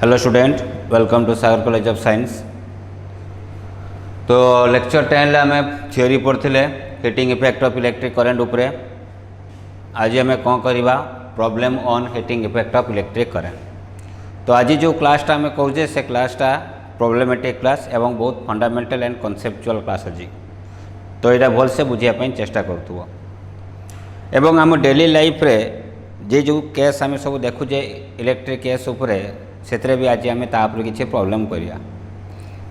Hello student, welcome to Sagar college of science. तो lecture 10 आम theory पढ़ते heating effect of electric current उपरे। आज आम कौन करवा problem on heating effect of electric current. तो आज जो क्लासटा आम करुचे से क्लासटा प्रॉब्लमेटिक क्लास एवं बहुत फंडामेंटल एंड कॉन्सेप्चुअल क्लास अच्छी। तो यहाँ भलसे बुझापी चेष्टा करूँ एवं आम डेली लाइफ रे जे जो केस आम सब देखुचे इलेक्ट्रिक केस उपरे से भी आज आम तापर किसी प्रॉब्लम करिया।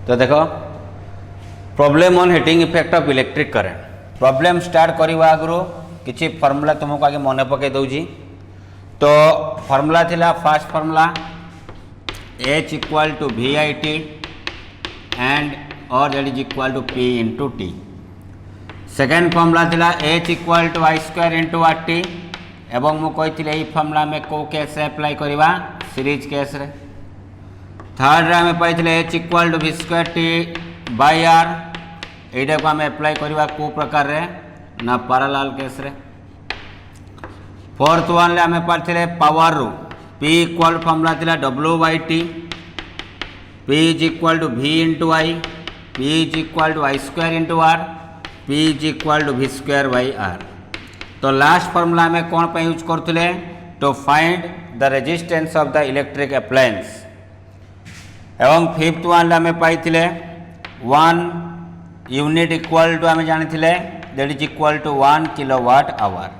तो देख problem on heating effect of electric current. Problem start करने आगु किसी फॉर्मूला तुमको आगे मन पकई दूची। तो फॉर्मूला थिला first formula H equal to VIT and और that is equal to P into T। Second formula थिला H equal to I square into RT एवं मुझे यही फॉर्मूला में को केस अप्लाई करवा सीरीज केस रे। थर्ड रे आम पाई H equal to V square T by R। यहीटा को आम अप्लाई करवा को प्रकार रे ना पैरेलल केस रे। फोर्थ वन रे आम पाई पावर रू P इक्वल फॉर्मूला थिला W by T। P is equal to V into I, P is equal to I square into R, P is equal to V square by R। तो last formula में कौन पे use करते to find the resistance of the electric appliance. एवं fifth one आम पाई 1 unit equal to आम जानी that is equal to 1 kilowatt hour.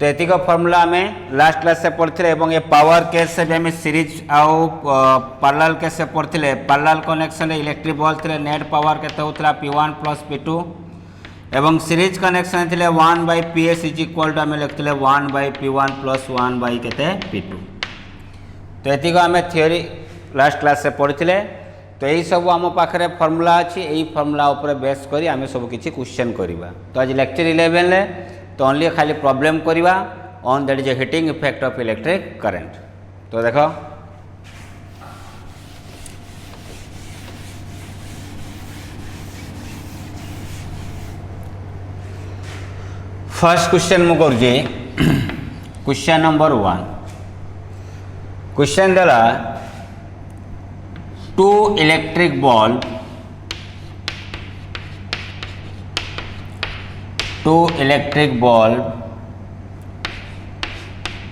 तो ये फॉर्मूला आम लास्ट क्लास से पढ़ते एवं ये पावर केस से भी आम सीरीज आउ पैरेलल केस से पढ़ते। पैरेलल कनेक्शन इलेक्ट्रिक बॉल थे नेट पावर के होता P1 प्लस P2 एवं सीरीज कनेक्शन थे 1 by PS is equal to आम लिखते 1 बाय P1 प्लस 1 बाय के P2। तो ये आम थ्योरी लास्ट क्लास से पढ़ते। तो यही सब आम पाखे फॉर्मूला अच्छी, यही फॉर्मूला उपर बेस करी आम सब किसी क्वेश्चन करवा। तो आज लेक्चर 11 ले तो ओनली खाली प्रॉब्लम करवा on that is a heating effect of electric current. तो देखो फर्स्ट क्वेश्चन मु कर क्वेश्चन नंबर 1। क्वेश्चन देला two electric bulb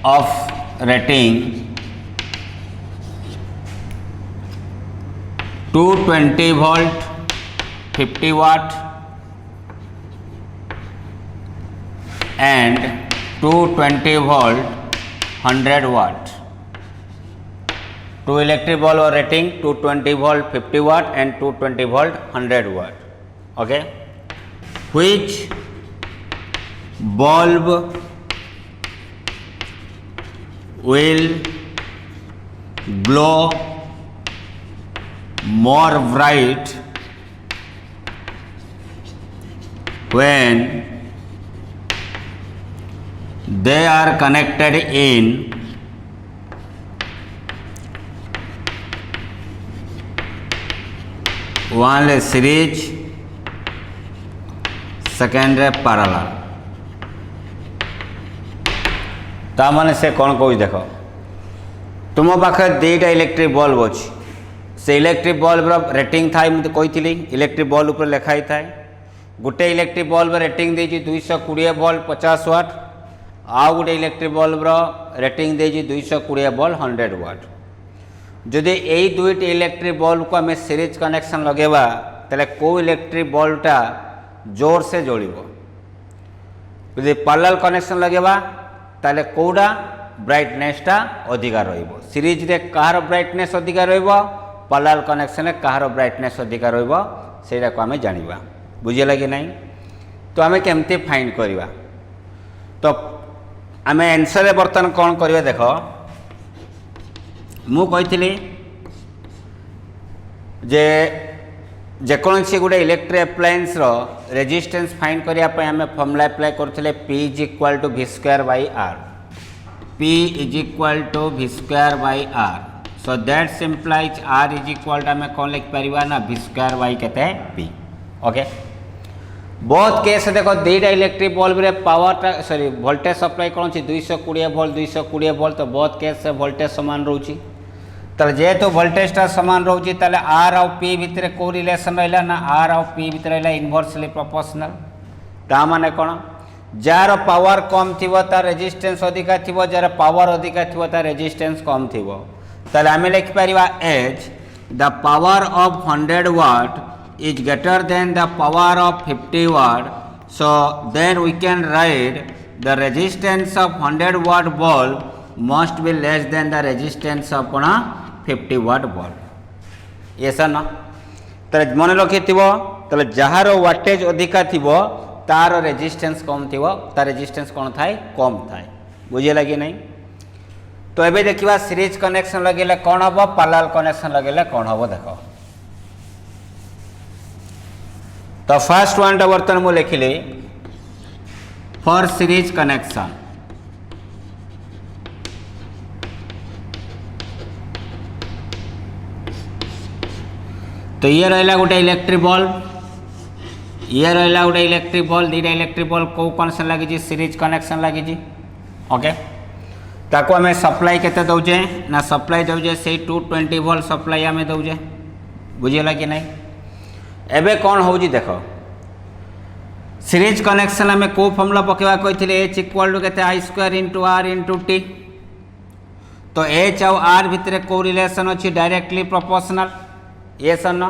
of rating 220 volt 50 watt and 220 volt 100 watt। two electric bulb are rating 220 volt 50 watt and 220 volt 100 watt। okay, which bulb will glow more bright when they are connected in one series, second parallel। तामाने से कौन कह देख तुम पाखे दुईटा electric bulb अच्छी। से electric bulb rating थाए मुझे कही इलेक्ट्रिक बल्ब उपर लिखाई थाए। गोटे इलेक्ट्रिक बल्ब रेटिंग दे 220 वोल्ट 50 वाट, आउ गोटे इलेक्ट्रिक बल्ब रेटिंग दे 220 वोल्ट 100 वाट। जदि यही दुईटी इलेक्ट्रिक बल्ब को आम सीरीज कनेक्शन लगेवा तेल को इलेक्ट्रिक बल्बटा जोर से जल। यदि पैरेलल कनेक्शन लगेवा ताले कोडा ब्राइटनेसटा अधिका रहिबो। सीरीज रे कहार ब्राइटनेस अधिका रहिबो, पैरेलल कनेक्शन रे कहार ब्राइटनेस अधिका रहिबो सेटा को आमे जानिबा। बुझिला कि नहीं? तो आमे केमते फाइंड करबा। तो आमे आंसर रे बर्तन कोन करबा देखो मु कहिथिली जे जेकोसी गोटे इलेक्ट्रिक अप्लायंस रो रेजिस्टेंस फाइंड करिया पय आमे फॉर्मूला अप्लाई करथिले P is equal to V square by R। P is equal to V square by R। So that implies R is equal to आमे कोन लिख परिबा ना V स्क्वायर बाय केते P। ओके, बहुत केस देखो दुईटा इलेक्ट्रिक बल्ब रे पावर सॉरी वोल्टेज सप्लाई कौन 220 वोल्ट 220 वोल्ट। तो बहुत केस से वोल्टेज समान रोचे ताले जेहेतु वोल्टेजटा सामान रोचे ताले आर आउ पी भितर को रिलेशन रहा ना आर आउ पी भितर रहा इनवर्सली प्रोपोर्शनल ता माने कौन जार पावर कम थी तार रेजिस्टेंस अधिका थी जार पावर अधिका थी तार रेजिस्टेंस कम थी ताले आम लिखिपर as the power of 100 watt is greater than the power of 50 watt, so then we can write the resistance of 100 watt bulb must be less than the resistance of 50 watt bulb. yes or no? ताले मन रखिथिबो ताले जहार wattage अधिका थिबो तार resistance कम थिबो तार resistance कोन थाए कम थाए बुझिला कि नहीं. तो एबे देखिबा सीरीज कनेक्शन लगेले कोन हबो पैरेलल कनेक्शन लगेले कोन हबो देखो. तो फर्स्ट वन बर्तमान मुझे लिखिली फॉर सीरीज कनेक्शन. तो ये रहा गोटे इलेक्ट्रिक बल्ब ये रहा गोटे इलेक्ट्रिक बल्ब दीटा इलेक्ट्रिक बल्ब कौ कनेक्शन लगी सीरीज कनेक्शन लगी ओके. ताको आम सप्लाई केते दौचे ना सप्लाई दौचे से 220 वोल्ट सप्लाई आम दौचे बुझीगला कि नहीं. एबे कौन हो देख सीरीज कनेक्शन आम को फॉर्मूला पकेवा कही H equal to K I square into R into T. तो एच आउ आर भितर को रिलेशन अच्छी directly proportional yes or no.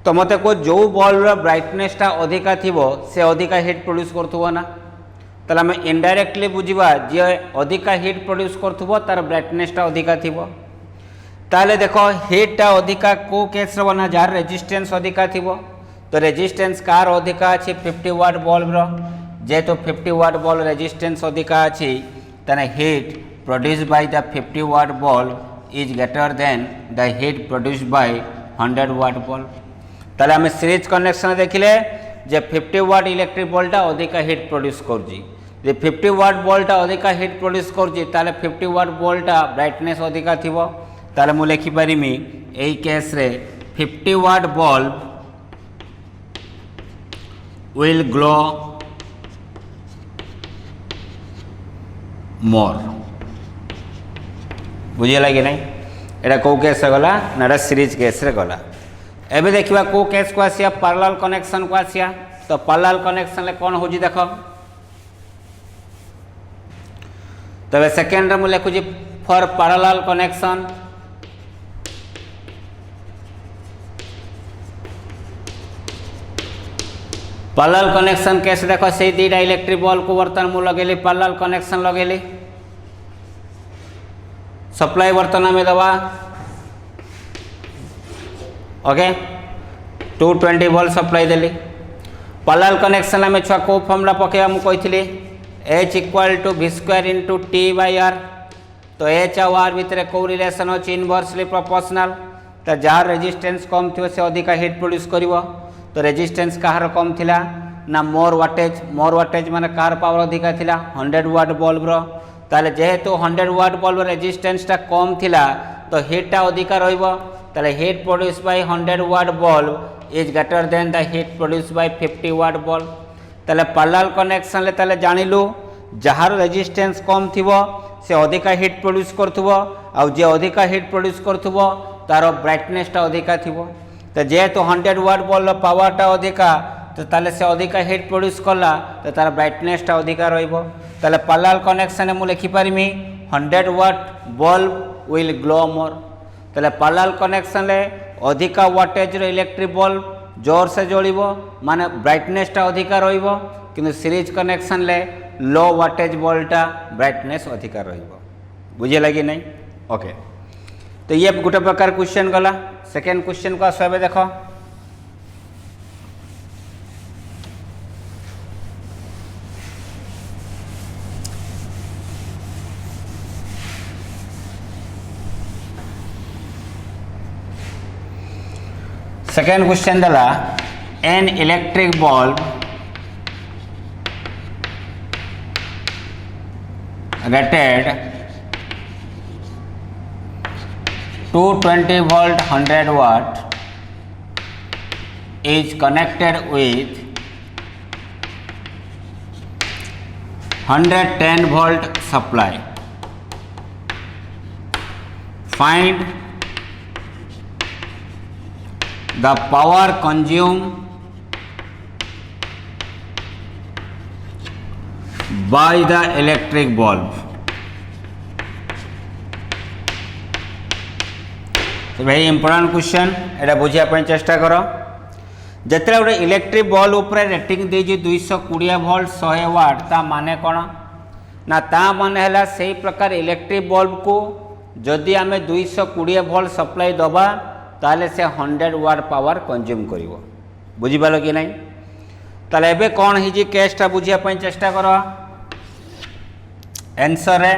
तो मत को जो बल्ब ब्राइटनेसटा अधिका थी से अधिका हिट प्रोड्यूस करुव ना ताले आम इनडायरेक्टली बुझा जी अधिका हिट प्रोड्यूस करुव तार ब्राइटनेसटा अधिका थी. ताले देखो हिटटा अधिका को केस ना जार रेजिस्टेंस अधिका थी. तो रेजिस्टेंस कार अधिका अच्छी 50 वाट बल्ब जेहेतु 50 वाट बल्ब रेजिस्टेंस अधिका अच्छी ताने heat produce by the 50 watt bulb is greater than the heat produce by 100 watt bulb. ताले आम सीरीज कनेक्शन देखिले जे 50 वाट इलेक्ट्रिक बल्बटा अधिका हिट प्रोड्यूस करुची जे 50 वाट बल्बटा अधिका हिट प्रोड्यूस करुची ताले 50 वाट बल्बटा ब्राइटनेस अधिका थिबो. ताले मु लिखि परिमी एई केस रे 50 watt bulb will glow more. बुझीगला कि नहीं. एटा कौ केस गला ना सीरीज केस रे गला. एबे देखिबा को केस को आसिया पैरेलल कनेक्शन को आसिया. तो पैरेलल कनेक्शन ले कोन होजी देखो. तबे सेकेंड रे मु लिखुजी for parallel connection. Parallel connection कैसे देखो से दीटा इलेक्ट्रिक बल्ब को बर्तन मु लगेली पैरेलल कनेक्शन लगेली सप्लाई बर्तन में दवा ओके 220 वोल्ट सप्लाई देली. पैरेलल कनेक्शन में छुआ को फॉर्मूला पकेवा मु कही H equal to v square into T by R. तो एच आउ आर भितर को रिलेशन अच्छी इनवर्सली प्रोपोर्शनल. तो जार रेजिस्टेंस कम थी से अधिका हिट प्रोड्यूस करिवो. तो रेजिस्टेंस कहार कम थिला ना मोर वाटेज माने कहार पावर अधिका थिला 100 वाट बल्ब रो. ताले जेहेतु 100 वाट बल्ब रेजिस्टेंसटा कम थिला तो हिटटा अधिका रहिबो. ताले heat produce by 100 watt bulb is greater than the heat produce by 50 watt bulb. ताले पैरेलल कनेक्शन ले ताले जानिलु जहार रेजिस्टेंस कम थिबो से अधिका हिट प्रोड्यूस करथुबो आ जे अधिका हिट प्रोड्यूस करथुबो तार ब्राइटनेसटा अधिका थिबो. तो जेहेतु 100 वाट बल्ब पावरटा अधिका तो ताले से अधिका हिट प्रोड्यूस कला तो तार ब्राइटनेसटा अधिका रहिबो. ताले पैरेलल कनेक्शन मु लिखि परिमी 100 वाट बल्ब विल ग्लो मोर. ताले पैरेलल कनेक्शन ले अधिका वाटेज रो इलेक्ट्रिक बल्ब जोर से जलिबो माने ब्राइटनेसटा अधिका रहिबो. किंतु सीरीज कनेक्शन ले लो वाटेज बल्बटा ब्राइटनेस अधिका रहिबो. बुझिला कि नहीं. ओके. तो ये गोटे प्रकार क्वेश्चन गला. सेकेंड क्वेश्चन को आसो देखो. सेकेंड क्वेश्चन दला an electric bulb rated 220 volt 100 watt is connected with 110 volt supply find the power consumed by the electric bulb। तो वेरी इंपोर्टेंट क्वेश्चन, एटा बुझिया चेष्टा कर। जिते गोटे इलेक्ट्रिक बल्ब उपरे रेटिंग देजी 220 वोल्ट 100 वाट, ता माने कौन ना ता माने है से प्रकार इलेक्ट्रिक बल्ब को जदि आम 220 वोल्ट सप्लाई दबा ताले से 100 वाट पावर कंज्यूम करिवो। बुझिपाल कि नहीं? ताले एबे कौन हिजी केसटा बुझिया चेष्टा कर। आंसर है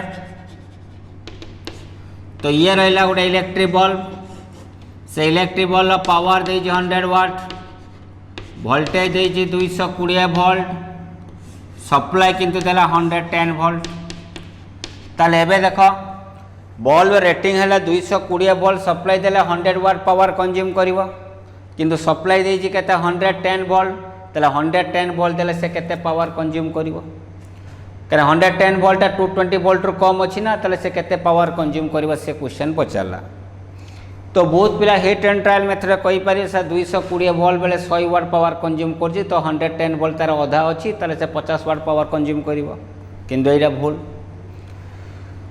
तो ये रहा गोटे इलेक्ट्रिक बल्ब, से इलेक्ट्रिक बल्ब पावर दे 100 वाट, वोल्टेज दे 220 वोल्ट, सप्लाई किंतु देला 110 वोल्ट। ताले एबे देखो बल्ब रेटिंग है 220 वोल्ट, सप्लाई देले 100 वाट पावर कंज्यूम करिवो, किंतु सप्लाई देजी केते 110 वोल्ट, ताले 110 वोल्ट देले से केते पावर कंज्यूम करिवो। कहीं 110 वोल्ट 220 वोल्ट रु कम अच्छी ना, ताले से केते पावर कंज्यूम करिवो से क्वेश्चन पचारला। तो बहुत पिला हिट एंड ट्रायल मेथड कही पारे से 220 वोल्ट बेले 100 वाट पावर कंज्यूम करछि, तो 110 वोल्ट तार अधा अच्छी ताले से 50 वाट पावर कंज्यूम करिवो, किंतु एटा भूल।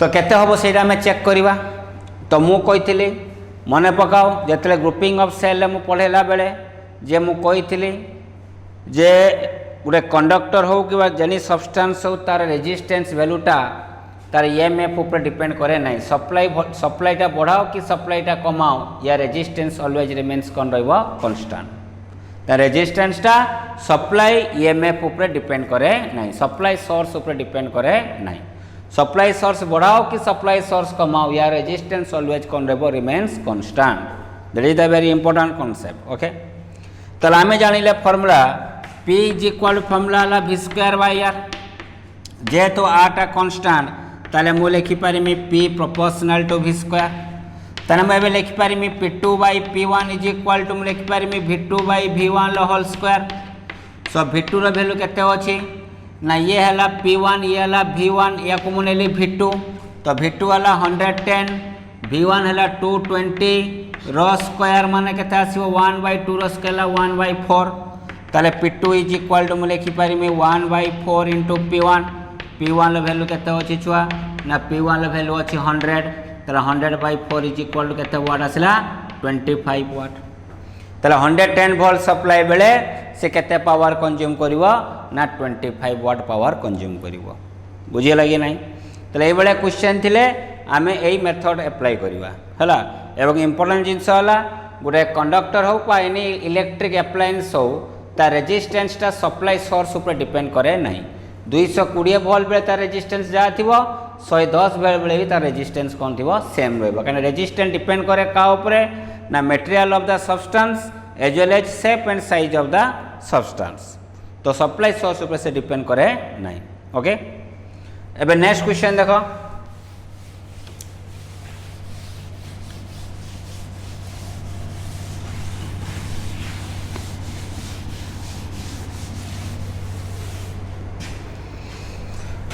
तो केते हबो सेटा हमें चेक करिवा। तो मु कहिथिली मने पकाओ जेतले ग्रुपिंग ऑफ सेल मु पढ़ेला बेले जे मु कहिथिली जे गोटे कंडक्टर हो कि जेनी सब्सटेंस हो तार रेजिस्टेंस वैल्यूटा तार ईएमएफ ऊपर डिपेंड करे ना। सप्लाईटा बढ़ाओ कि सप्लाईटा कमाओ, या रेजिस्टेंस ऑलवेज रिमेन्स कौन रहिबो कांस्टेंट। ता रेजिस्टेंसटा सप्लाई ईएमएफ ऊपर डिपेंड करे ना, सप्लाई सोर्स ऊपर डिपेंड करे ना। सप्लाई सोर्स बढ़ाओ कि सप्लाई सोर्स कमाओ, या रेजिस्टेंस ऑलवेज कौन रहिबो remains constant. That is the very important concept. Okay, तो आमे जानिले formula P is equal to formula V square by R। जेहेतु आटा कांस्टेंट ताले मु लिखि पारिमी P proportional to V square. ताने मैं लिखि पारिमी P2 by P1 is equal to मु लिखि पारिमी V2 बाय V1 लो होल स्क्वायर। सो V2 रो वैल्यू केते अछि ना, ये हला P1, ये हला V1, या को मु नेली V2, तो V2 हला 110, V1 हला 220 रो स्क्वायर माने केते आसीबो 1/2 रो स्क्वायर 1/4। ताले P2 इज इक्वल टू मु लिखि पारिमी 1/4 into P1। P1 low value केते अछि छुआ ना, P1 लो वैल्यू अछि 100, ताले 100/4 इज इक्वल टू केते वाट आसला 25 वाट। ताले 110 वोल्ट सप्लाई बेले से केते पावर कंज्यूम करिवो ना 25 वाट पावर कंज्यूम करिवो। बुझिए लगे नहीं? ताले ए बेले क्वेश्चन थिले आमे एई मेथड अप्लाई करिवा हला। एवं इंपोर्टेंट जिंस हला गोटे कंडक्टर हो पा एनी इलेक्ट्रिक अप्लायंस हो ता रेजिस्टेंस ता सप्लाई सोर्स ऊपर डिपेंड करे नहीं। 220 वोल्ट बेले तार रेजिस्टेंस जा थिबो, 110 बेले भी तार रेजिस्टेंस कौन थिबो सेम रहबो। कारण रेजिस्टेंस डिपेंड करे का ऊपर ना, material of the substance as well as shape and size of the substance. तो सप्लाई सोर्स ऊपर से डिपेंड करे नहीं। ओके, एबे नेक्स्ट क्वेश्चन देखो।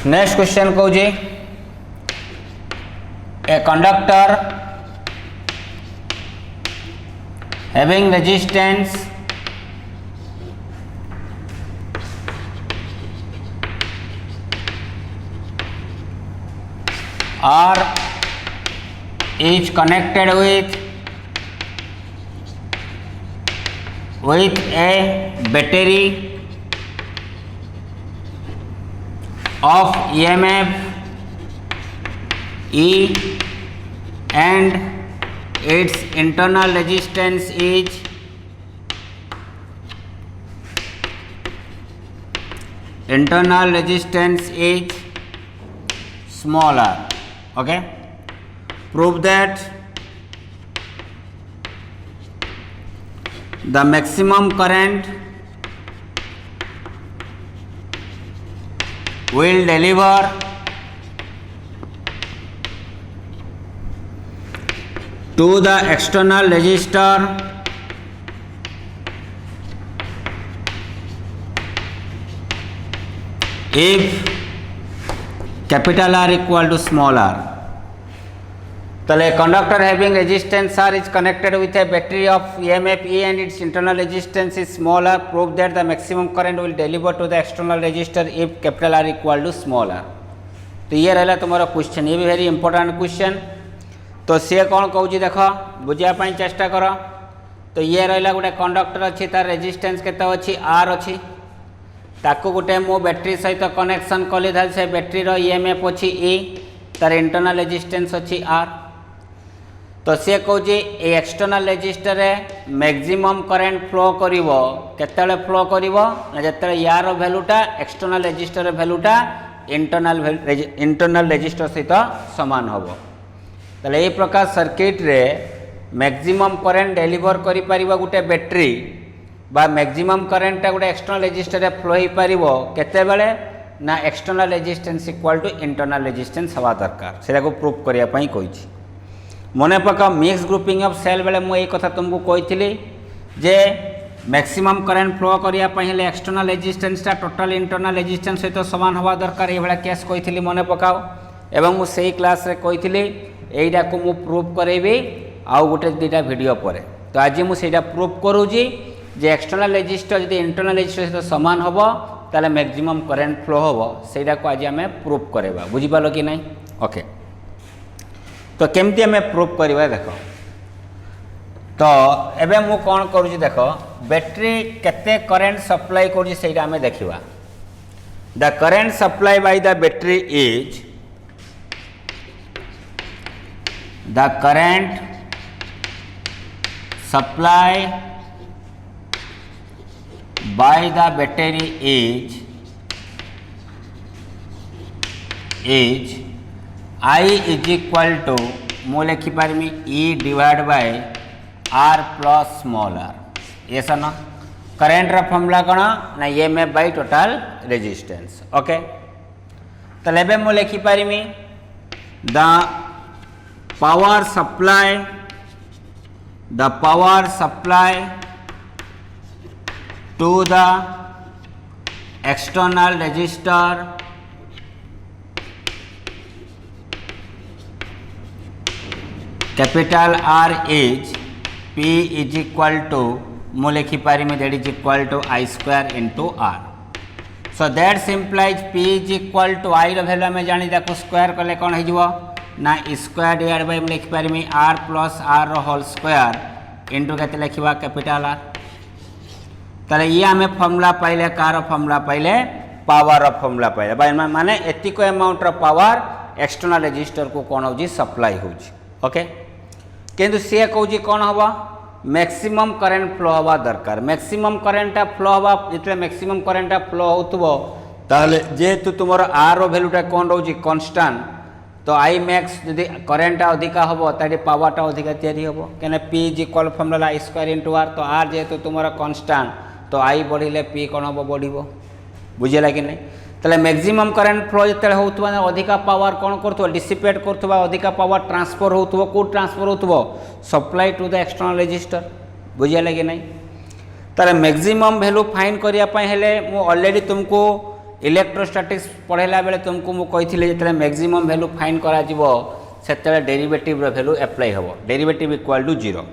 नेक्स्ट क्वेश्चन कहूँ a conductor having resistance R is connected with a battery of EMF E and its internal resistance is smaller. Okay, prove that the maximum current will deliver to the external resistor if capital R equal to small r. ताले conductor having resistance R is connected with a battery of EMF E and its internal resistance is small r. Prove that the maximum current will deliver to the external resistor if capital R equal to small r. तो ये रहला तुम्हारा question, ये भी very important question. तो सी कौन कहूँ देख बुझापी चेष्टा कर। तो ये रहा गोटे कंडक्टर अच्छी तार रेजिस्टेंस केते अच्छी आर अच्छी, ताकू गोटे मो बैटेरी सहित कनेक्शन कली था से बैटेरी ईएमएफ अच्छी ई, तार इंटरनल रेजिस्टेंस अच्छी आर। तो सी कौच external resistor maximum current flow करिवो केतेले फ्लो करिवो ना जते यार वैल्यूटा एक्सटर्नल रेजिस्टर वैल्यूटा इंटरनल रेजिस्टर सहित समान होबो। ताले ए प्रकार सर्किट रे मैक्सिमम करेंट डेलीवर करि परिबो गोटे बैटरी बा मैक्सिमम करेंटटा गोटे एक्सटर्नल रेजिस्टर रे फ्लो हो पारिबो केते बेले ना external resistance equal to internal resistance हवा दरकार, सेटा को प्रूफ करिया पई कहिछि। मने पका मिक्स ग्रुपिंग ऑफ सेल बेले मु ए कथा तुमको कहिथिली जे मैक्सिमम करेंट फ्लो करिया पई हेले एक्सटर्नल रेजिस्टेंसटा टोटल इंटरनल रेजिस्टेंस सहित समान हवा दरकार, ए बेला केस कहिथिली मने पकाओ। एवं मु सेही क्लास रे कहिथिली एइडा को मु प्रूफ करेबी आउ गोटे दुटा वीडियो पर। तो आज मु सेटा प्रूफ करूजी जे एक्सटर्नल रेजिस्टर यदि इंटरनल रेजिस्टर सहित समान होबो ताले मैक्सिमम करेंट फ्लो होबो, सेटा को आज आमे प्रूफ करेबा। बुझि पालो कि नहीं? ओके, तो केमती आमे प्रूफ करवा देख। तो एबे मु कौन करूँ देख, बैटरी केते करेंट सप्लाई करूँ सेटा आमे देखिबा। The current supply by the battery is the current supply by the battery is I is equal to मु लिखिपारमी E divide by R plus small r। ये सन करेंट रा फॉर्मूला कौन ना EMF by total resistance. Okay, तो लेबे मु लिखिपारमी the power supply to the external resistor capital R is P is equal to मु लिखिपारमी that is equal to I square into R। So that simplifies P is equal to I value आम जानी ताको square कले कौन हो ना square divide by लिखिपारमी R plus R whole square into के लिखा कैपिटल R। ताले ये आम फॉर्मूला पाइले कार फॉर्मूला पाइले पावर फॉर्मूला पाइले माने एतिको अमाउंट पावर एक्सटर्नल रेजिस्टर को कौन हो सप्लाई हो। ओके, किंतु सी कौच कौन हम मैक्सिमम करेंट फ्लो हवा दरकार। मैक्सिमम करेंटा फ्लो हवा जिते मैक्सिमम करेंटा फ्लो होतबो ताले जेहेतु तुमर आर वैल्यूटा कौन रोज कांस्टेंट, तो आई मैक्स जदि करेंटा अधिका हम ताकि पावरटा अधिका तैयारी हम क्या P is equal formula I square into R. तो आर जेहेतु तुमर कांस्टेंट तो आई बढ़िले पी कौन हम बढ़, बुझेगा कि नहीं? ताले मैक्सिमम करेंट फ्लो जिते होता अधिका पावर कौन कर डिसिपेट कर अधिका पावर ट्रांसफर हो को ट्रांसफर हो supply to the external resistor, बुझेगा कि नहीं? ताले मैक्सिमम वैल्यू फाइंड करने मु ऑलरेडी तुमको इलेक्ट्रोस्टैटिक्स पढ़ेला बेले तुमको मु कही जो मैक्सिमम वैल्यू फाइंड करा डेरिवेटिव वैल्यू अप्लाई हम डेरिवेटिव इक्वल टू 0।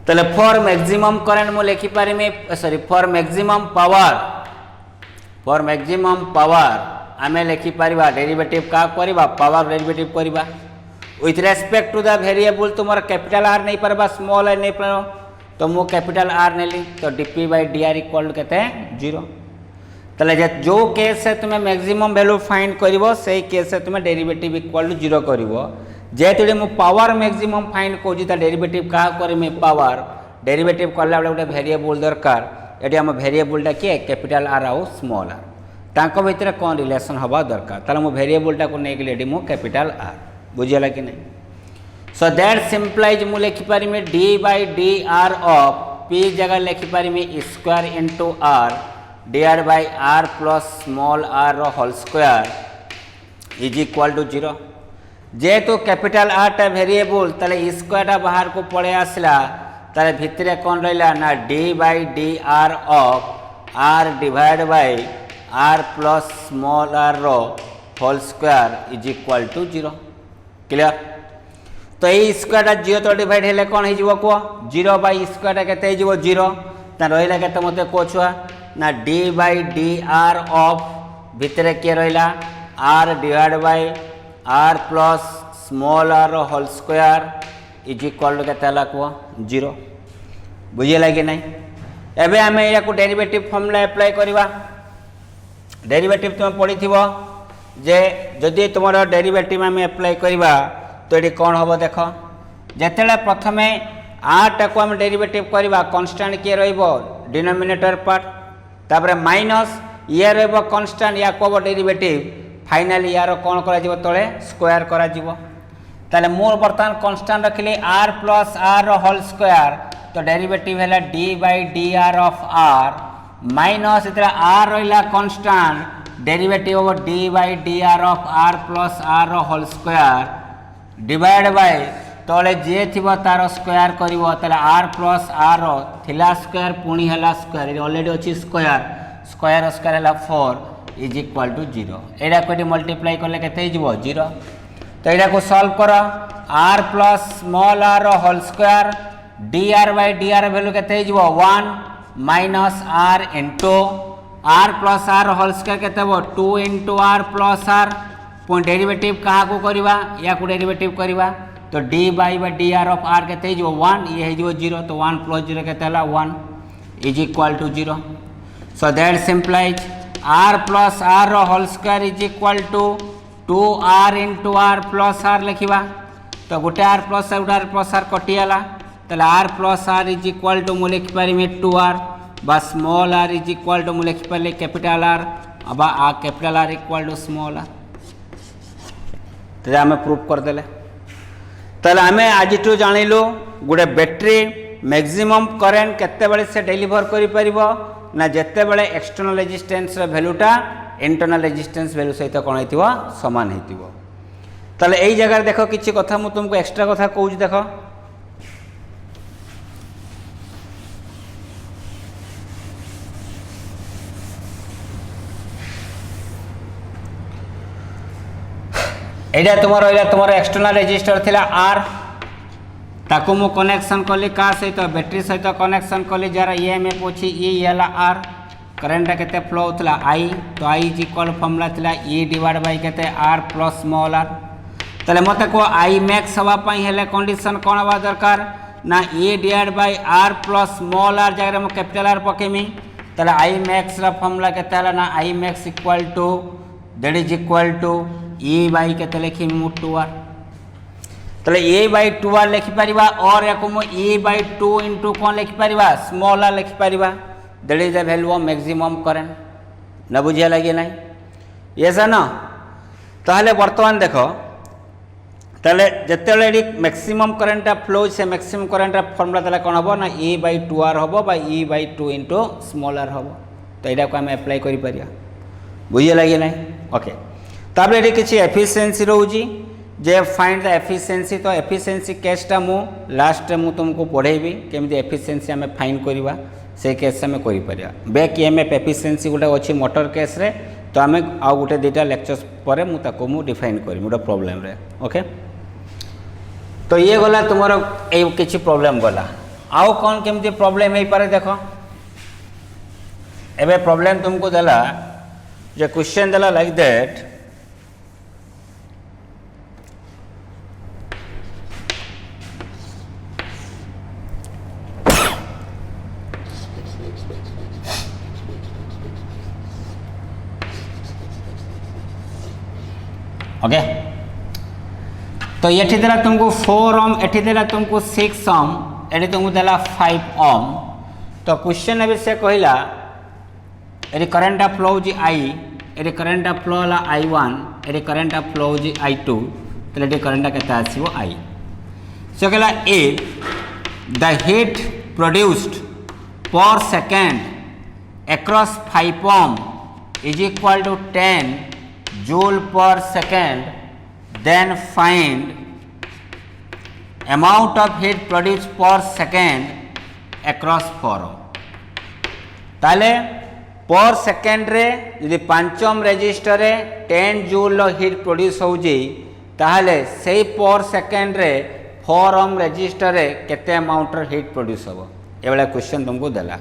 ताले फॉर मैक्सिमम करेंट मु लिखिपारमी सॉरी फॉर मैक्सिमम पावर आम लिखिपर डेरिवेटिव क्या करवा पावर डेरिवेटिव करवा with respect to the variable तुम कैपिटल R नहीं पार स्मॉल r नहीं पार, तो मु कैपिटल R नेली तो dp बाय dr इक्वल के 0। ताले जो केस से तुम्हें मैक्सिमम वैल्यू फाइंड करिवो सेही केस से तुम्हें डेरिवेटिव इक्वल टू 0 करिवो। जेहेतु मु पावर मैक्सिमम फाइंड करूँ तो डेरिवेटिव क्या करमी पावर डेरिवेटिव कला बेले गोटे वेरिएबल दरकार। ये आम वेरिएबलटा किए कैपिटल R आउ स्मॉल r तांको भितर कौन रिलेशन हवा दरकार, ताले मु वेरिएबलटा को नहीं लेडी मु कैपिटल R, बुझेगा कि नहीं? सो दैट सिंप्लाइज मु लिखिपारमी d by dr of p जगह लिखिपारमी square into r divide by r plus small r whole square is equal to 0। जेहेतु कैपिटल R टा वेरिएबल ताले स्क्वायरटा बाहर को पड़े आसला ताले भितरे कौन रहा ना d by dr of r divide by r plus small r whole square is equal to 0। Clear? तो ये स्क्वायर 0 तो डिवाइड हेले कौन हो कह 0 बाई स्क्वायर के 0 ना रहा के मत कह छुआ ना D by D R of भितर किए रहा R divide by R plus small R whole square is equal to के कह 0 बुझेगा कि नहीं। एबे आम या डेरिवेटिव फॉर्मूला अप्लाई करवा डेरिवेटिव तुम पढ़ी जे जदि तुम डेरिवेटिव आम अप्लाई करवा तो ये कौन हम देख जिते प्रथम आर टाक आम डेरिवेटिव करवा कन्स्टांट किए डिनोमिनेटर पार्ट तापर माइनस ये रनस्टांट या कब डेरिवेटिव फाइनाली यार कौन कर तले स्क्वायर कर बर्तमान कन्स्टांट रखिली R plus R whole square तो डेरिवेटिव है D by D R of R minus R रहा कन्स्टांट डेरिवेटिव हम D by D R of R plus R whole square divide by तले जे थी तार स्क्वायर कर आर प्लस आर थिला स्क्वायर पुणी है स्क्वायर ऑलरेडी अच्छी स्क्वायर स्क्वायर स्क्वायर है 4 इज इक्वल टू 0 यहाँ को मल्टीप्लाई कले के 0 तो यहाँ को सॉल्व कर R plus small R whole square D R by D R value के 1 minus R into R plus R whole square के 2 इंटू आर प्लस आर पुणी डेरिवेटिव क्या करवा या डेरिवेटिव करवा तो D by D R of R के 1 ये 0 तो 1 प्लस 0 के 1 is equal to 0 so that simplifies R plus R whole square is equal to 2 R into R plus R लिखा तो गोटे आर प्लस आर कटिगला तो R plus R is equal to मुझे लिखिपारि 2 आर बा small R is equal to मुझे लिखिपारि कैपिटल आर बा capital R equal to small R तो आम प्रूफ करदे ताले आम आज जानिलु गोटे बैटेरी मैक्सिमम करेन्ट केते से डेलीवर करि ना जिते बड़े एक्सटर्नल रेजिस्टेंस वैल्यूटा इंटरनल रेजिस्टेंस वैल्यू सहित कौन हो सामान हो ताले यही जगह देख किसी कथा मुझे तुमको एक्सट्रा कथा कहूँ देख यहाँ तुम एक्सटर्नल रेजिस्टर थिला आर ताकू मु कनेक्शन कली का सहित बैटेरी सहित कनेक्शन कली जार ईएमएफ अच्छी ये आर करेन्टा के फ्लो होता आई तो आई इज इक्वल फॉर्मूला थिला ई डिवाइड बाई के आर प्लस स्मॉल आर ताले मत कह आई मैक्स हवापाई हेले कंडीशन कौन हवा दरकार ना E divide by R plus small R जगह मुझे कैपिटल आर पकेमी ताले आई मैक्स फॉर्मूला के ना I max equal to that is equal to E by के लिखी 2 आर ताले ए बाई 2 आर लिखिपर और या ए बाई 2 इंटू कौन लिखिपर स्मॉल आर लिखिपर that is the value of maximum current न बुझे लगे ना ये सा ना ताहले वर्तमान देख ताले जिते मैक्सिमम करेन्टा फ्लो से मैक्सिमम करेन्टा फॉर्मूला ताले कौन हम ना ए बाई 2 आर हम बा ई बाई 2 इंटू स्मॉल आर हम तो यहाँ को आम एप्लाई कर बुझे लगे ना ओके तापर ये किसी एफिशिएंसी रोची जे फाइंड द एफिशिएंसी तो एफिशिएंसी केसटा मु लास्ट मु तुमको पढ़ेबी केमी एफिशिएंसी आम फाइंड करवा से केस आम कर बैक ईएमएफ एफिशिएंसी गोटे अच्छी मोटर केस रे तो आम आउ गोटे 2टा लेक्चर्स पर मुझे डिफाइन करी गोटे प्रोब्लेम रे ओके तो ये गला तुम किसी प्रोब्लेम गला आउ कौन केमती प्रोब्लेम हो पारे देख एबे प्रोब्लेम तुमको देला जे क्वेश्चन देला लाइक दैट ओके तो ये देला तुमको 4 ओम एठी देला तुमको 6 ओम एठी तुमको देला 5 ओम तो क्वेश्चन अभी से कहला ये करंट फ्लो जी आई ये करंट फ्लो है I1 ये करंट फ्लो जी I2 तो ये करंट के आसो आई से कहला if the heat produced per second across 5 ohm is equal to 10 joule per second then find amount of heat produced per second across 4 ohm ताले पर सेकेंड रे यदि 5 ओम रेजिस्टर रे 10 जूल हीट प्रोड्यूस होउजी ताहले सेही पर सेकेंड रे 4 ohm resistor रे केते अमाउंट हीट प्रोड्यूस हम ये क्वेश्चन तुमको देला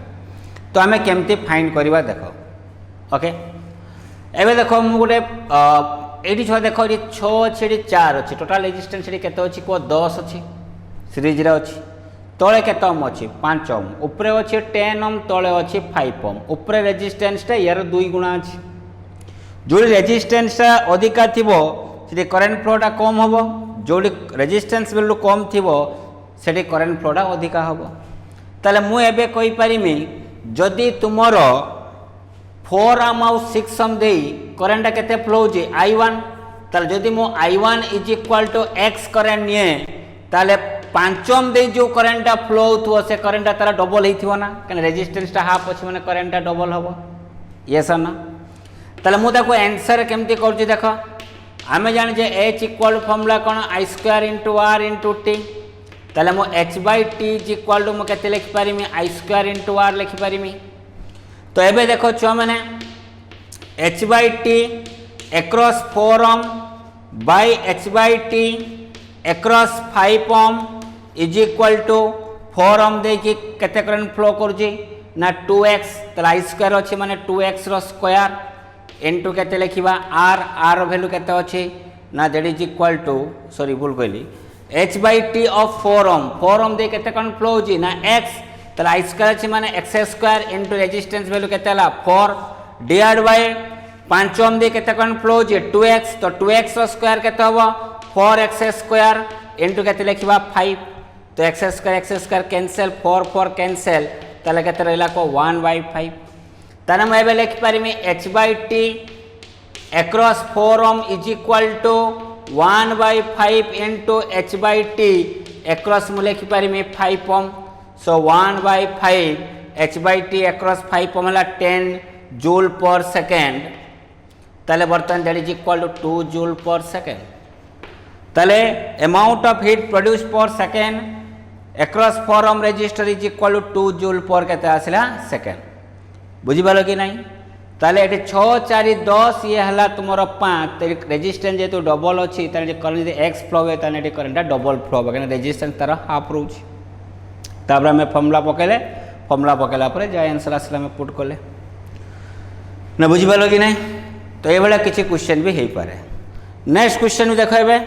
तो आम केमती फाइंड करवा देख ओके एबे देखो मु गोटे ये छुआ देख ये 6 अच्छे 4 अच्छी टोटाल रेजिस्टेंस ये केते अच्छी को 10 अच्छी सीरीज रे अच्छी तले केते ओम अच्छी 5 ओम ऊपर अच्छी 10 ओम तले अच्छी 5 ओम ऊपर रेजिस्टेंस यार 2 गुणा अच्छी जो रेजिस्टेंस अधिका थिबो से करेन्ट फ्लोटा कम हम जो रेजिस्टेंस वैल्यू कम थिबो से करेन्ट फ्लोटा अधिका हम ताले मु एबे कहि परिमी जदि तुमर 4 ओम आउ 6 ओम देई करेन्ट केते फ्लो होची I1 ताले जदि मो I1 is equal to x current निए ताले 5 ओम देई जो करेन्ट फ्लो होथो से करेन्ट तारा डबल हेथिबो ना कने रेजिस्टेंस टा हाफ अछि माने करेन्ट डबल हबो यस ना ताले मु ताको आंसर केमती करछि देखो आमे जानि जे h इक्वल फॉर्मूला कोन I square into r into t ताले मो h by t is equal to मो केते लिखि पारिमी I स्क्वायर इंटू r लिखि पारिमी तो एबे देखो छुआ माने h by t across 4 ohm by h by t across 5 ohm is equal to 4 ohm दे कि केते करंट फ्लो करछि ना 2x ताले I स्क्वायर अछि माने 2x रो स्क्वायर इनटू केते लिखिबा r वैल्यू केते अछि ना that is equal to sorry भूल कहली h by t of 4 ohm दे केते करंट फ्लो होछि ना x ताले I स्क्वायर अछि माने x square into resistance value केते हला 4 डिवाइड बाय 5 ओम दे केते करंट फ्लो होछि 2x तो 2x रो स्क्वायर केते हबो 4x स्क्वायर इनटू केते लिखिबा 5 तो x स्क्वायर कैंसिल 4 कैंसिल ताले केते रहला को 1/5 ताने मैं एबे लिखि पारिमी h by t across 4 ohm is equal to 1/5 into h by t across मु लिखि पारिमी 5 ohm so 1/5 h by t across 5 ohm हला 10 जूल पर सेकंड ताले बर्तन that is equal to 2 joule per second ताले amount of heat produce per second across 4 ohm resistor is equal to 2 joule per केते आसिला second बुझिपाल कि नहीं ताले एटे 6 4 10 ये हला तुमरो 5 रेजिस्टेंस जेतु डबल अछि ताले करंट x फ्लो हे ताले एटे करंट डबल फ्लो बकने रेजिस्टेंस तार हाफ रहउछि ताबरा में फॉर्मूला पकेला पर जे आंसर आसला में पुट करले न बुझिपाल कि नहीं तो ये वाला किछि क्वेश्चन भी हेई पारे नेक्स्ट क्वेश्चन देखो एबे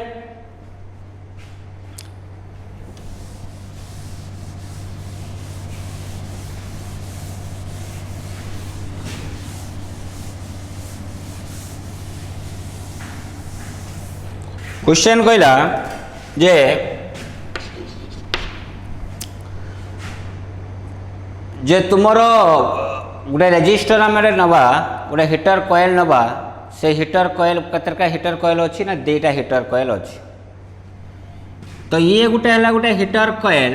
क्वेश्चन कहला जे जे तुमरो गोटे रेजिस्टर आम नवा गोटे हीटर कॉइल नवा से हीटर कॉइल कतरका हीटर कॉइल अच्छी ना 2टा हीटर कॉइल अच्छी तो ये गोटे हीटर कॉइल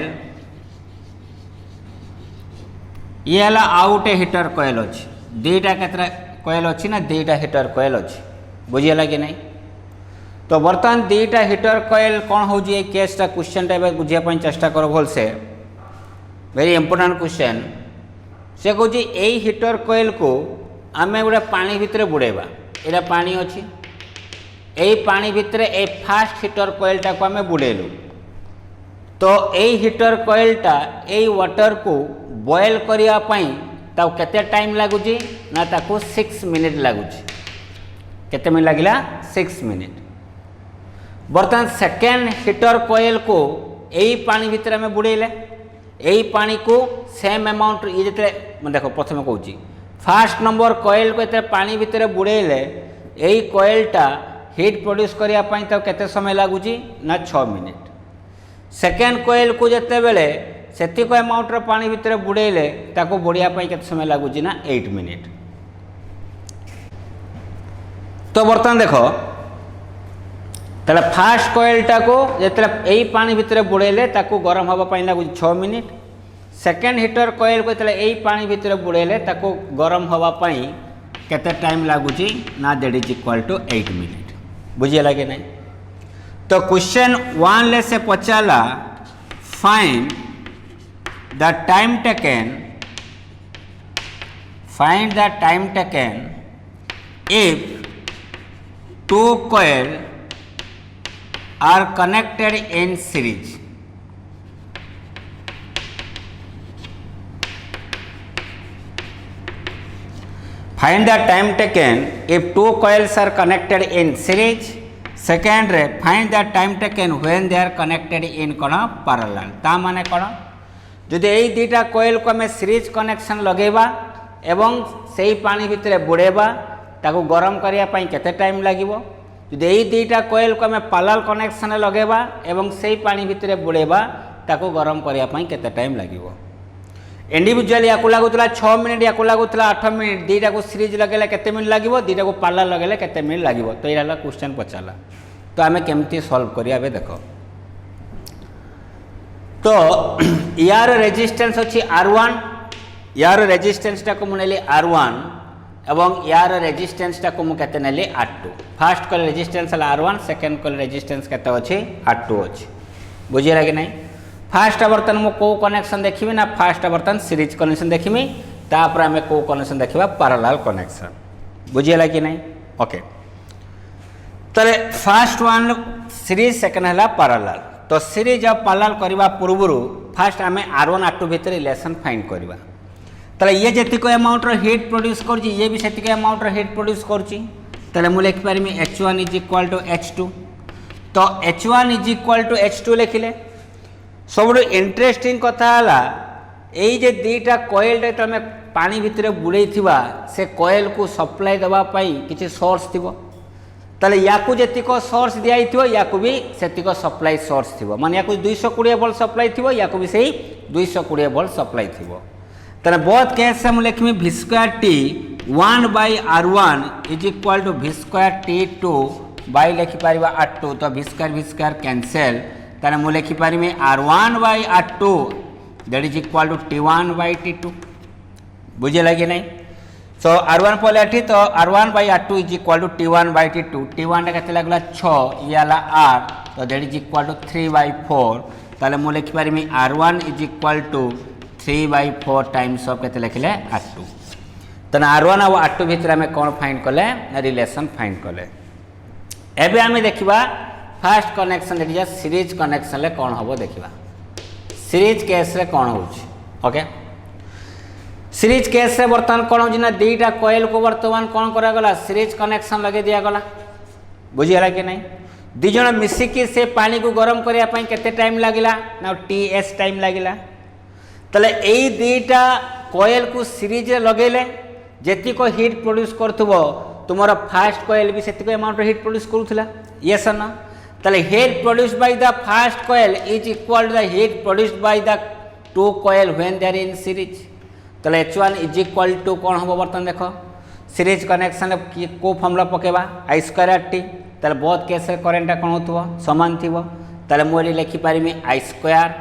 ये हला आउ गोटे हीटर कॉइल अच्छी 2टा केतरा कॉइल अच्छी ना 2टा हीटर कॉइल अच्छी बुझीगला कि नहीं तो बर्तमान 2टा हीटर कॉइल कौन हो केसटा क्वेश्चन टा बुझापी चेष्टा कर भल से वेरी इंपोर्टेंट क्वेश्चन से कौन यही हीटर कॉइल को आम गोटे पानी भितर बुड़ेबा यहाँ पानी अच्छी यही पानी भितर ए फास्ट हीटर कॉइलटा को आम बुड़ेलु तो यही हीटर कॉइलटा यही वाटर को बॉयल करने केते टाइम लगुच ना ताको 6 मिनिट लगुच केते मिनट लगिला 6 मिनिट बर्तमान सेकेंड हीटर कॉइल को यही पानी भितर आम बुड़ेले यही पानी को सेम अमाउंट ये जिते देखो प्रथम कहूँ फास्ट नंबर कॉइल को ये पानी भितर बुड़ेले यही कॉइलटा हीट प्रोड्यूस करने केते समय लगुच ना 6 मिनिट सेकेंड कॉइल को जिते बेले सेतिक अमाउंटर पानी भितर बुड़ेले ताको बुड़ियापाई केते समय लगुच ना 8 मिनिट तो बर्तमान देखो ताले फास्ट कॉइलटा को जिते यही पानी भितर बुड़ेले ताको गरम हवापाई लगुच 6 मिनिट सेकेंड हीटर कॉइल को जिते यही पानी भितर बुड़ेले ताको गरम हवापाई केते टाइम लगुच ना that is equal to 8 minute बुझीगला कि नहीं तो क्वेश्चन 1 ले से पचाला find the time taken if 2 coils are connected in series find the time taken if two coils are connected in series second रे find the time taken when they are connected in कौन parallel ता माने कौन जदि यही दुईटा coil को आम सीरीज कनेक्शन लगेबा एवं से पानी भितर बुड़ेबा ताको गरम करने केते टाइम लगिबो जदि यही दुईटा कॉइल को आम पैरेलल कनेक्शन लगेबा एवं से पानी भितर बुड़ेबा ताको गरम करने केते टाइम लगिबो इंडिविजुअल या लगुला 6 मिनिट या लगुला 8 मिनिट दुईटा को सीरीज लगे केते मिनिट लगिबो दुईटा को पैरेलल लगे केते मिनिट लगिबो तो ये क्वेश्चन पचारा तो आम केमती सॉल्व करिया बे देखो तो यार रेजिस्टेंस अच्छी R1 यार रेजिस्टेंस टा को मुझे R1 एवं यार रेजिस्टेंस टा को मुझे नेली R2 फास्ट कल रेजिस्टेंस R1 सेकेंड कल रेजिस्टेंस केते अच्छी R2 अच्छी बुझीला कि नहीं फास्ट बर्तन मु को कनेक्शन देखिमी ना फास्ट बर्तन सीरीज कनेक्शन देखिमी तापर आम को कनेक्शन देखा पैरेलल कनेक्शन बुझीला कि नहीं ओके तले फास्ट वन सीरीज सेकेंड है पैरेलल तो सीरीज और पैरेलल करने पूर्व फास्ट आम R1 R2 भितर रिलेशन फाइंड करवा तले ये जीक अमाउंट हीट प्रोड्यूस कर ये भी से अमाउंट हीट प्रोड्यूस कर मुझे लिखिपारि H1 is equal to H2 तो H1 is equal to H2 लिखिले सब इंटरेस्टिंग कथा है ये दुईटा कॉइल तुम पानी भितर बुड़े से कॉइल को सप्लाई देवाई किसी सोर्स थी ताले याकू जेतिक सोर्स दिया या भी सेतिक सप्लाई सोर्स थी माने या 220 वोल्ट सप्लाई थी या भी सही 220 वोल्ट सप्लाई थी ताले बहुत केस से मुझे लिखमी V square T 1 by R1 is equal to V square T2 by लिखिपार R2 तो V स्क्वायर कैंसल ताले मुझे लिखिपारि R1 by R2 that is equal to T1 by T2 बुझे कि नहीं सो R1 पहले एठी तो R1 by R2 is equal to T1 by T2 T1 के लगला 6 ये R तो that is equal to 3 by 4 ताले मुझे लिखिपारि R1 is equal to 3 by 4 times of के लिखिले R2 तो R1 और R2 भितर आम कौन फाइंड कले रिलेशन फाइंड कले एबे आम देखा फास्ट कनेक्शन देखिए सीरीज कनेक्शन ले कौन हम देखा सीरीज केस रे कौन हो ओके सीरीज केस रे बर्तमान कौन हो दुईटा कॉइल को बर्तमान कौन करागला सीरीज कनेक्शन लगे दिगला बुझीगला कि नहीं दिज मिसिकी से पानी को गरम करने केते टाइम लगिला ना TS टाइम लगिला तले यही दुईटा कॉइल को सीरीज लगेले जेतिक हीट प्रोड्यूस करथुबो तुमर फास्ट कॉइल भी सेतिक अमाउंट हीट प्रोड्यूस करूथला यस ना तले heat produce by the first coil is equal to the heat produced by the two coil when they are in series तले H1 is equal to कौन हम बर्तन देख सीरीज कनेक्शन को formula पकेबा I स्क्वायर T तले बहुत case current कौन हो सामान थी तले मुझे लिखिपारि I स्क्वायर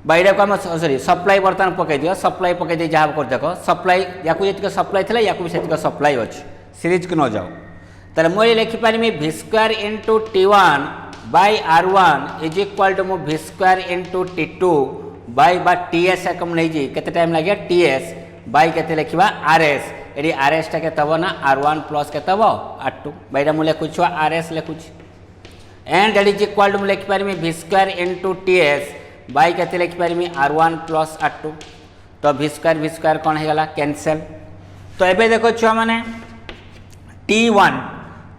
बैडा को सॉरी सप्लाई बर्तमान पकई दियो सप्लाई पकई दे जहाँ कर देख सप्लाई या जी सप्लाई थी या भी से सप्लाई अच्छे सीरीज को न जाओ ताले मुझे लिखिपारि V square into T1 by R1 is equal to V square into T2 by बा TS कम नहीं केते टाइम लगे TS बाई केते लिखा RS ये RS टा केते ना R1 प्लस केते R2 बैडा मुझे लिखुछ RS लिखुछ and that is equal to मुझे लिखिपारि V square into TS by केते लिखिपारि R1 प्लस R2 तो V स्क्वायर कौन होगा कैंसल तो एबे देखो छुआ माने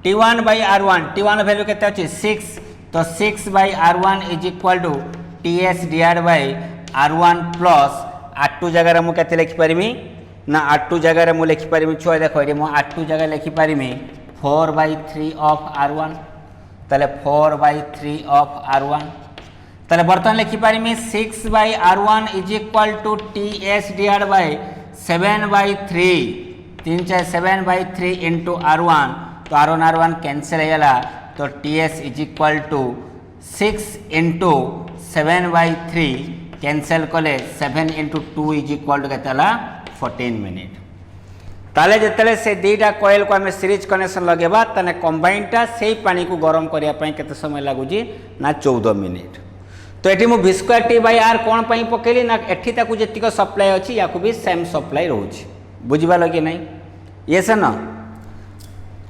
T1 by R1 T1 value केते अछि 6 तो 6 by R1 is equal to TS divide by R1 plus R2 जगह मु केते लिखिपारि ना R2 जगह मु लिखिपारि छुआ देखो ये मु R2 जगह लिखिपारि 4 बाई 3 ऑफ R1 तले 4 बाई 3 ऑफ R1 तले बर्तमान लिखिपारि 6 by R1 is equal to TS divide by 7 by 3 3 4 7 by 3 into R1 तो R1 कैंसल होगा तो TS is equal to 6 into 7 by 3 cancel कले 7 इंटू 2 इज इक्वल टू के 14 minute ताले जिते से दुईटा कॉइल को आम सीरीज कनेक्शन लगेबा ताने कंबाइनटा से पानी को गरम करने केते समय लगुच ना 14 मिनिट तो ये मुझे V square T by R कौन पाई पकेली ना एठी ताकू जेतिक सप्लाई अच्छी या भी सेम सप्लाई रोचे बुझिबाल कि नहीं ये से ना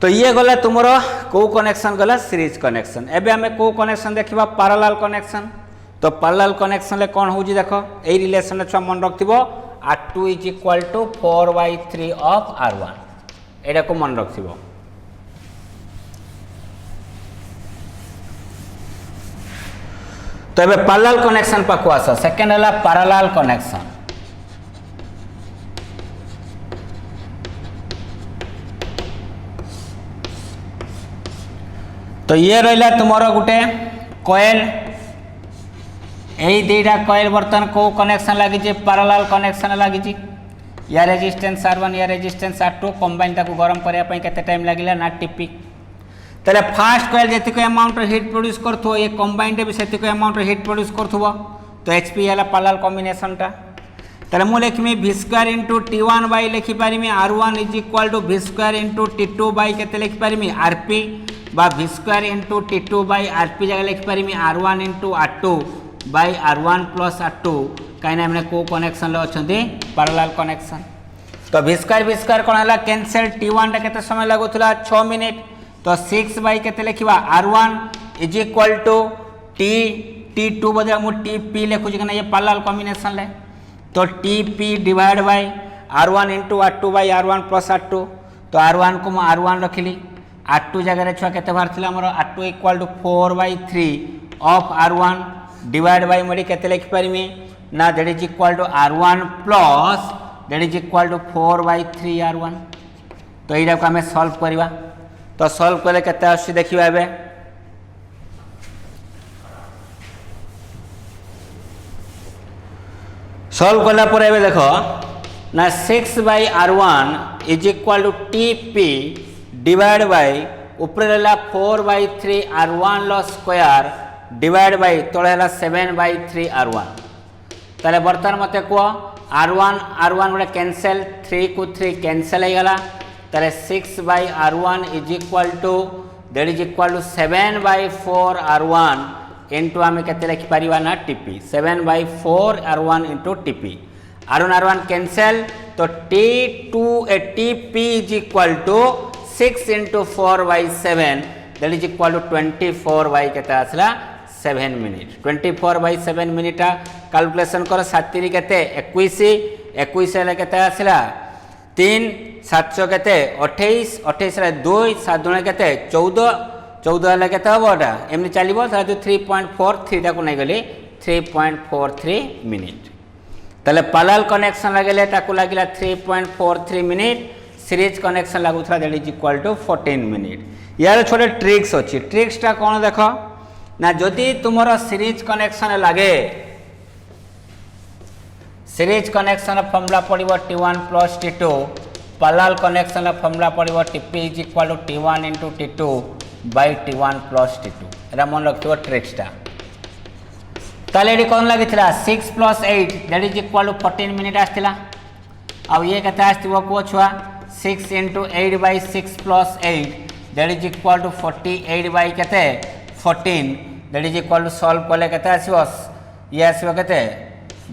तो ये गला तुमर को कनेक्शन गला सीरीज कनेक्शन एबे आमे को कनेक्शन देखिबा पैरेलल कनेक्शन तो पैरेलल कनेक्शन ले कौन होजी देखो ए रिलेशन छुआ मन रखिबो R2 is equal to 4/3 of R1 एटा को मन रखिबो। तो एबे पैरेलल कनेक्शन पाखु आस। सेकेंड है पैरेलल कनेक्शन। तो ये रहा तुमर गोटे कॉइल यही दुईटा कॉइल बर्तमान को कनेक्शन लगी पैरेलल कनेक्शन लगी या रेजिस्टेंस R1 या रेजिस्टेंस R2 कंबाइन ताको गरम करने केते टाइम लगिला ना टीपी। ताले फास्ट कॉइल जतिक अमाउंट हीट प्रोड्यूस करथो ये कंबाइन भी सेतिक अमाउंट हीट प्रोड्यूस करथो। तो HP है पैरेलल कॉम्बिनेशन टा। ताले मु लिखमी v² इंटू T1 बाई लिखि पारिमी R1 is equal to v² into T2 by केते लिखि पारिमी RP बा v² into T2 by RP जगह लिखि पारिमी R1 into R2 by R1 plus R2 कहीं मैंने को कनेक्शन अच्छा पैरेलल कनेक्शन। तो v² कौन है कैंसल T1 टा केते समय लगुला 6 मिनिट। तो 6 बाई केते लिखिबा R1 is equal to T2 बदला मु TP लिखुछि कना ये पैरेलल कॉम्बिनेशन ले। तो TP divide bye R1 into R2 by R1 plus R2। तो R1 को मु R1 रखिली R2 जगह छुआ केते बाहर थिला हमर R2 equal to 4/3 of R1 divide by मोडी केते लिखि परिमी ना that is equal to R1 plus that is equal to 4/3 R1। तो एटा को हमें सॉल्व करबा। तो सॉल्व करे केते आसी देखिबा एबे सॉल्व करला पर एबे देखो ना 6/R1 is equal to TP divide by ऊपर रहला 4/3 R1 लो स्क्वायर डिवाइड बाय तळे हला 7/3 R1। ताले बर्तन मते को R1 गोटे कैंसल 3 को 3 कैंसल हो गला। ताले 6/R1 is equal to that is equal to 7/4 R1 into आम के लिखि पारिबा ना TP 7/4 R1 into TP R1 cancel. तो TP is equal to 6 into 4/7 that is equal to 24/7 minute 24/7 minute calculation कर 7 केते 21 हेले केते आसला 3 700 केते 28 28 रे 2 7 दुणे केते 14 हेले केते हबोटा एमनी चलिबो ताले 3.43 टा को नै गली 3.43 मिनिट। ताले पैरेलल कनेक्शन लागले ताको लागिला 3.43 मिनिट। सीरीज कनेक्शन लागुथला that is equal to 14 minute. यार छोटे ट्रिक्स अच्छी ट्रिक्स टा कौन देख ना जदि तुमर सीरीज कनेक्शन लगे सीरीज कनेक्शन फॉर्मूला पड़ो T1 plus T2 parallel connection formula पड़ो TP is equal to T1 into T2 by T1 plus T2 एरा मन रखियो ट्रिक्स टा। ताले एडी कौन लगी 6 plus 8 that is equal to 14 minute आसला। अब ये केते आसथिबो को छुआ 6 into 8/6 plus 8 that is equal to 48 केते 14 that is equal to solve कले केते आसीबो ये आसीबो केते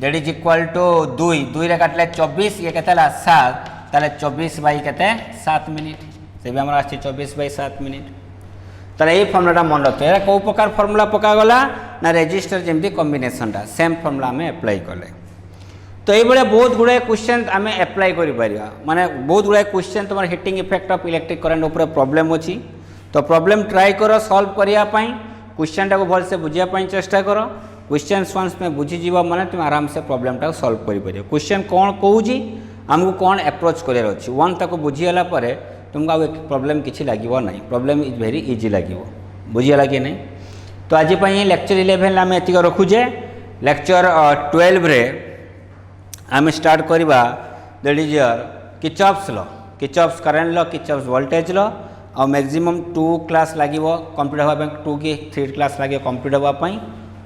दैट इज इक्वल टू 2 रे काटले 24 ये केते ला 7 ताले 24 केते 7 मिनिट से भी हमरा आछि 24/7 मिनिट। ताले ए फॉर्मूला मन रखते एरा को प्रकार फॉर्मूला पका गला ना रेजिस्टर जेमती कॉम्बिनेशन टा सेम फॉर्मूला में अप्लाई करले। तो ये बहुत गुड़ाए क्वेश्चन आम एप्लाय कर माने बहुत गुड़ाए क्वेश्चन तुम hitting effect of electric current उपर प्रॉब्लम अच्छी। तो प्रॉब्लम ट्राई कर सॉल्व करने क्वेश्चन टाक भलसे बुझापी चेष्टा कर। क्वेश्चन वंस में बुझीज मैंने तुम आराम से प्रॉब्लम टाक सॉल्व कर क्वेश्चन कौन कौच आमको कौन एप्रोच करार अच्छी वन ताको बुझीगला तुमको आ प्रॉब्लम किसी लगे ना प्रॉब्लम इज वेरी इजी लगे बुझीगला कि नहीं। तो आज लेक्चर 11 आम एतिक रखुचे। लेक्चर 12 रे आम स्टार्ट करवा that is Kirchhoff's law Kirchhoff's current law Kirchhoff's voltage law और मैक्सिमम 2 क्लास लगे कंप्लीट होगा 2 कि 3 क्लास लगे कंप्लीट होगापी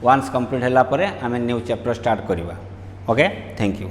वंस कंप्लीट होला आम न्यू चैप्टर स्टार्ट करवा। Okay thank you.